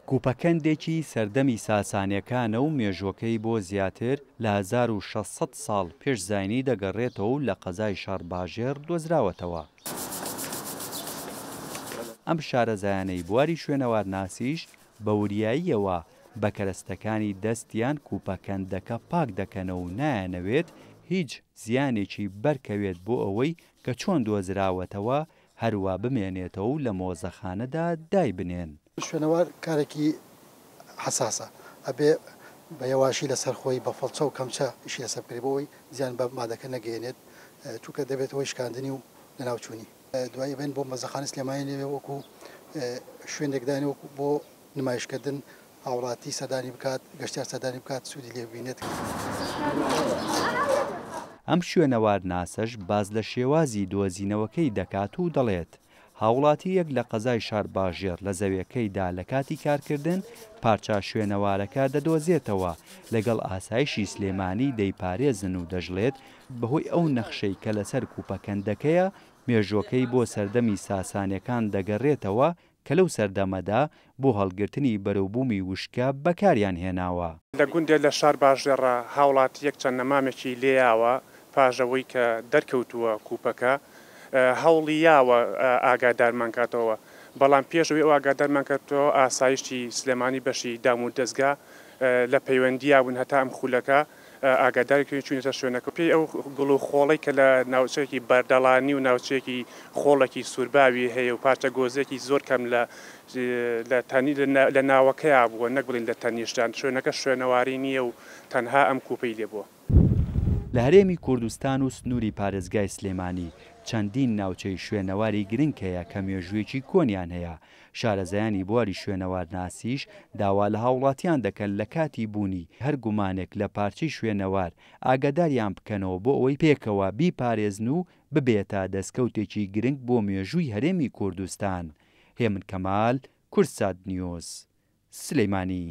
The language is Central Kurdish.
کوپەکەندێکی سەردەمی ساسانیەکانە و مێژووەکەی بۆ زیاتر لە 1600 ساڵ پێشزاینی دەگەڕێتەوە و لە قەزای شارباژێر دۆزراوەتەوە. ئەم شارەزایانەی بواری شوێنەوارناسیش بە وریاییەوە بە کەرەستەکانی دەستیان کوپەکەندەکە پاک دەکەنەوە و نایانەوێت هیچ زیانێکی بەرکەوێت بۆ ئەوەی کە چۆن دۆزراوەتەوە هەروە بمێنێتەوە و لە مۆزەخانەدا دای بنێن. شوێنەوار کارێکی حساسە ئەبێ بە یەواشی لەسەر خۆی بە فەڵچە و کەمچە ئیشی لەسەر بکرێت بۆەوەی زیان بە مادەکە نەگەێنێت چونکە دەبێتەوەی شکاندنی و لەناوچوونی دوایی بێن بۆ مەزەخانە سلێمانی لێوێ وەکو شوێنێکدانی وەکو بۆ نمایشکردن هاوڵاتی سەردانی بکات گەشتیار سەردانی بکات سوودی لێ ببینێت. ئەم شوێنەوارناسەش باز لە شێوازی دۆزینەوەکەی دەکات و دەڵێت هاوڵاتی یەک لە قەزای شارباژێر لە زەویەکەیدا لە کاتی کارکردن پارچە شوێنەوارەکە دەدۆزێتەوە لەگەڵ ئاسایشی سلێمانی دەیپارێزن و دەژڵێت بەهۆی ئەو نەخشەی کە لەسەر کوپەکەندەکەیە مێژووەکەی بۆ سەردەمی ساسانیەکان دەگەڕێتەوە کە لەو سەردەمەدا بۆ هەڵگرتنی بەرەوبوومی وشکە بەکاریان هێناوە. لە گوندێ لە شارباژێڕە هاوڵاتی یەک چەند نەمامێکی لێیاوە پاژەوەی کە دەرکەوتووە کوپەکە هەوڵی یاوە ئاگادارمان کاتەوە بەڵام پێشەوەی ئەو ئاگادارمان کردەوە ئاسایشی سلێمانی بەشی دام و دەستگا لە پەیوەندیا بوون هەتا ئەم خولەکە ئاگادارکردن چوونێتە شوێنەکە پێی ئەو گوڵ و خۆڵی کە لە ناوچەیەکی بەردەڵانی و ناوچەیەکی خۆڵێکی سوورباوی هەیە و پارچە گۆزێکی زۆر کەم لە ناوەکەیا بووە نەک بڵین لە تەنیشتان شوێنەکە شوێنەواری نییە و تەنها ئەم کوپەی لێبووە. لە هەرێمی کوردستان و سنووری پارێزگای سلێمانی چەندین ناوچەی شوێنەواری گرنگ هەیە کە مێژوویەکی کۆنیان هەیە. شارەزایانی بواری شوێنەوارناسیش داوا لە هاوڵاتیان دەکەن لە کاتی بوونی هەر گومانێک لە پارچەی شوێنەوار ئاگاداریان بکەنەوە بۆ ئەوەی پێکەوە بیپارێزن و ببێتە دەستکەوتێکی گرنگ بۆ مێژووی هەرێمی کوردستان. هێمن کەمال، کورتسات نیوز، سلێمانی.